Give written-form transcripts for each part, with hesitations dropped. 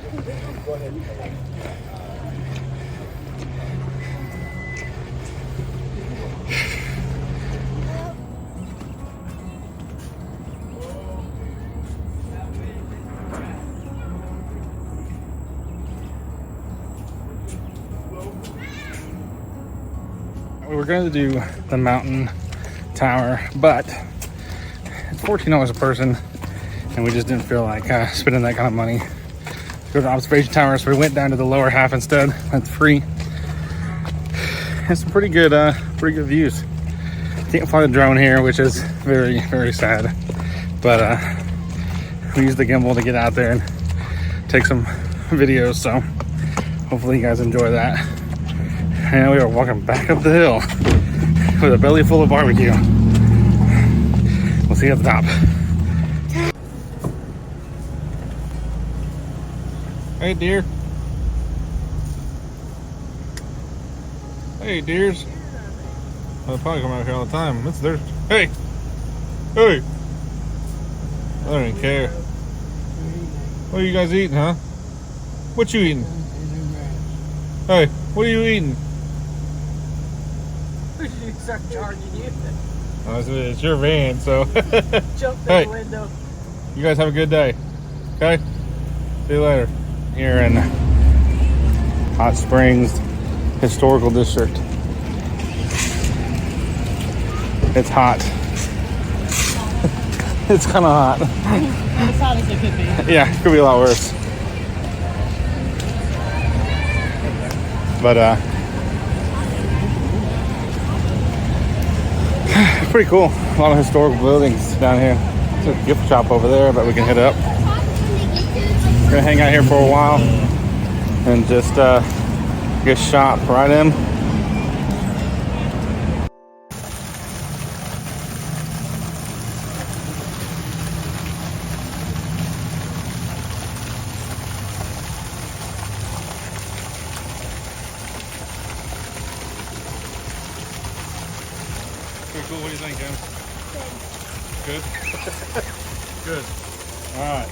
Go ahead. We were going to do the mountain tower, but it's $14 a person, and we just didn't feel like spending that kind of money to go to the observation tower, so we went down to the lower half instead. That's free. Has some pretty good views. Can't fly the drone here, which is very, very sad, but we used the gimbal to get out there and take some videos, so hopefully you guys enjoy that. And we are walking back up the hill with a belly full of barbecue. We'll see you at the top. Hey, deer. Hey, deers. They'll probably come out here all the time. It's their... Hey! Hey! I don't even care. What are you guys eating, huh? What you eating? Hey, what are you eating? Start charging you. Oh, it's your van, so. Jump in the window. You guys have a good day. Okay? See you later. Here in Hot Springs Historical District. It's hot. It's kind of hot. As hot as it could be. Yeah, it could be a lot worse. But it's pretty cool. A lot of historical buildings down here. There's a gift shop over there, but we can hit up. We're gonna hang out here for a while and just get shot right in. Pretty cool. What do you think, Em? Good. Good? Good. All right.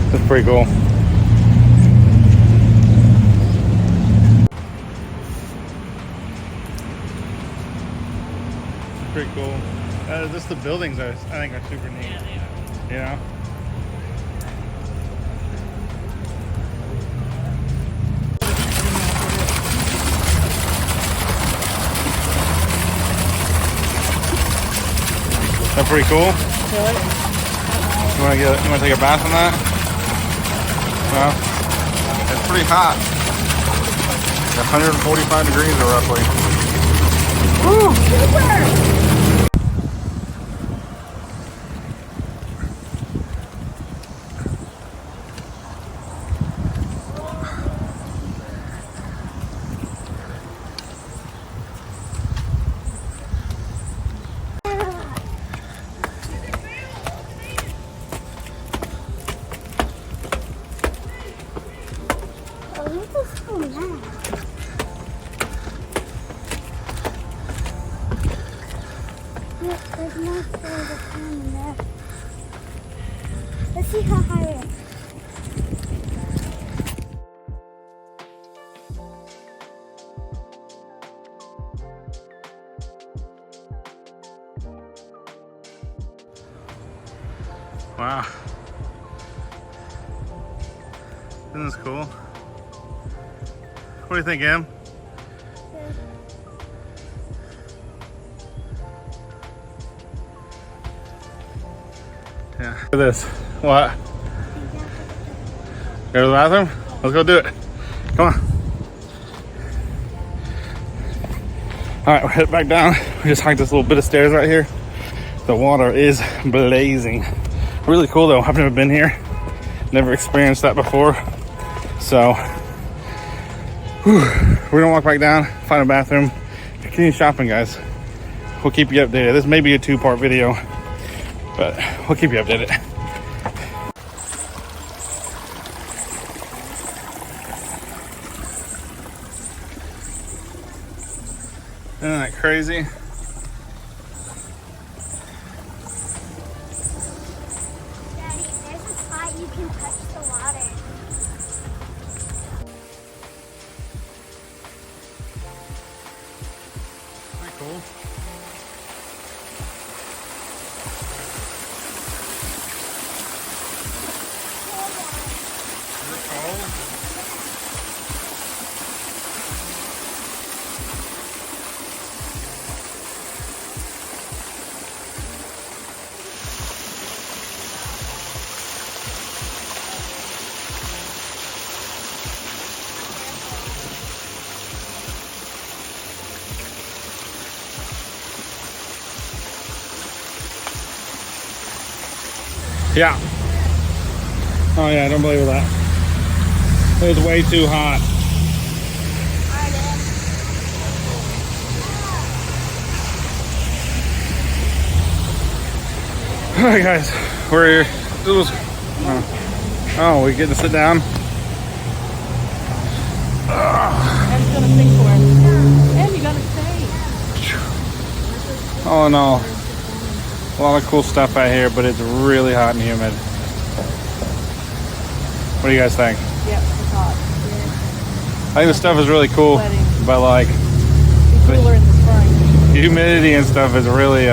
That's pretty cool. Pretty cool. Just the buildings I think are super neat. Yeah, they are. You know? That's pretty cool. You wanna take a bath on that? Well, it's pretty hot. 145 degrees roughly. Woo! Super! There's more stairs of time in there. Let's see how high it is. Wow. Isn't this cool? What do you think, Em? Yeah. Look at this. What? Go to the bathroom? Let's go do it. Come on. All right, we're heading back down. We just hiked this little bit of stairs right here. The water is blazing Really cool though. I've never been here, never experienced that before. So we're gonna walk back down, find a bathroom, continue shopping, guys. We'll keep you updated. This may be a 2-part video, but we'll keep you updated. Isn't that crazy? Daddy, there's a spot you can touch the water. Pretty cool. Is it cold? Yeah. Oh yeah, I don't believe that. It was way too hot. Alright guys, we're here. Oh, we get to sit down. I'm just gonna sing for him. And you gotta stay. Oh no. A lot of cool stuff out here, but it's really hot and humid. What do you guys think? Yep, it's hot. I think the stuff is really cool, Sweating. but like It's cooler in the spring. the humidity and stuff is really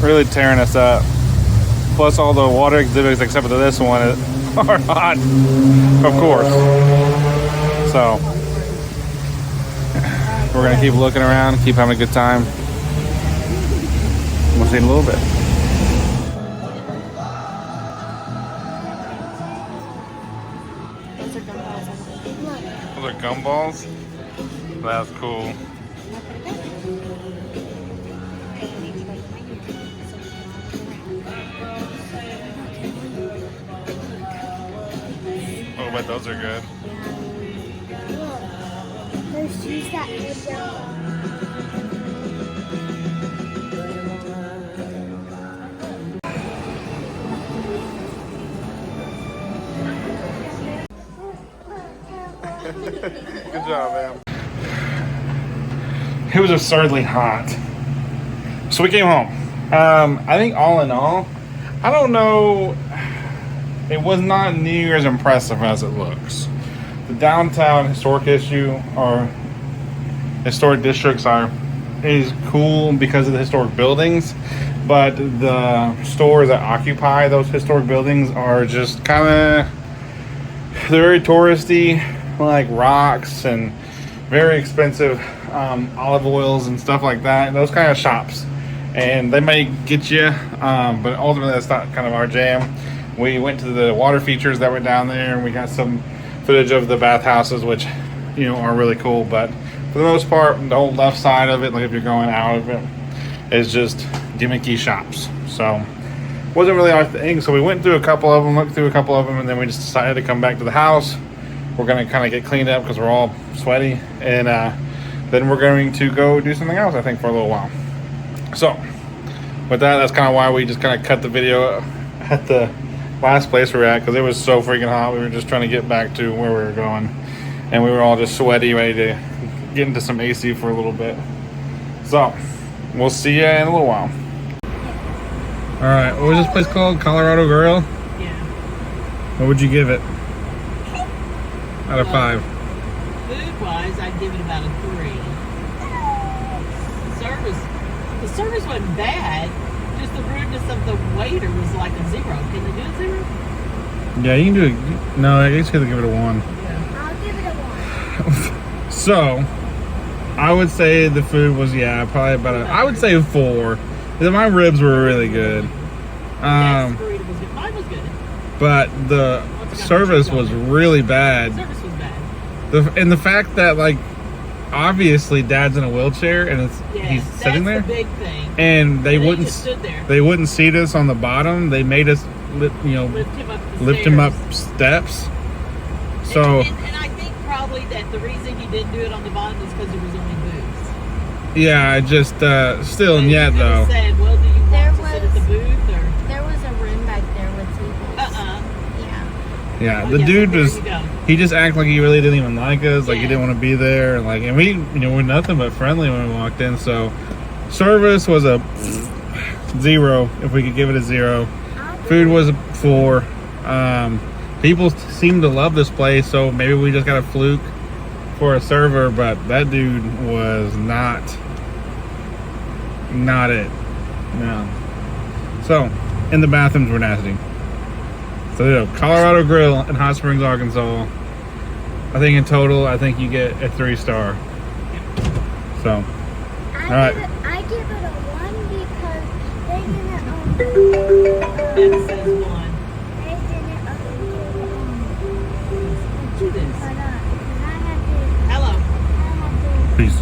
really tearing us up. Plus all the water exhibits except for this one are hot, of course. So we're gonna keep looking around, keep having a good time. We'll see in a little bit. Those are gumballs. Those are gumballs? That's cool. Oh, but those are good. There's cheese that could jump. Good job, man. It was absurdly hot. So we came home. I think all in all, I don't know, it was not near as impressive as it looks. The downtown historic issue or historic districts is cool because of the historic buildings, but the stores that occupy those historic buildings are just kind of, they're very touristy, like rocks and very expensive olive oils and stuff like that, those kind of shops. And they may get you, but ultimately that's not kind of our jam. We went to the water features that were down there, and we got some footage of the bathhouses, which, you know, are really cool. But for the most part, the whole left side of it, like if you're going out of it, is just gimmicky shops. So wasn't really our thing. So we went through a couple of them, looked through a couple of them, and then we just decided to come back to the house. We're going to kind of get cleaned up because we're all sweaty, and then we're going to go do something else, I think, for a little while. So with that, that's kind of why we just kind of cut the video at the last place we were at, because it was so freaking hot. We were just trying to get back to where we were going, and we were all just sweaty, ready to get into some AC for a little bit. So we'll see you in a little while. All right, what was this place called? Colorado Grill? Yeah. What would you give it out of 5? Food-wise, I'd give it about a 3. The service wasn't bad. Just the rudeness of the waiter was like a 0. Can they do a 0? Yeah, you can do it. No, I guess you have to give it a 1. Yeah. I'll give it a 1. So I would say the food was, yeah, probably about I would say 4. My ribs were really good. Yes, burrito was good. Mine was good. But the service was really bad. The service was bad. And the fact that, like, obviously dad's in a wheelchair and he's sitting there. That's the big thing. And they And wouldn't just stood there. they wouldn't seat us on the bottom. They made us lift him up steps. So and I think probably that the reason he didn't do it on the bottom is because there was only booths. yeah, I just still and yet though. Said, well, do you want to sit at the booth or? There was a room back there with tables. Yeah. Yeah, Oh, the yeah, dude there was you go. he just acted like he really didn't even like us, like he Yeah. didn't want to be there, and we we're nothing but friendly when we walked in. So service was a 0 if we could give it a 0. Food was a 4. People seem to love this place, so maybe we just got a fluke for a server, but that dude was not it. No. So, and the bathrooms were nasty. So, you know, Colorado Grill in Hot Springs, Arkansas. I think in total, you get a 3-star. So, all right. I give it a 1 because they didn't That says 1. they didn't Do this. because I had to Hello. Peace.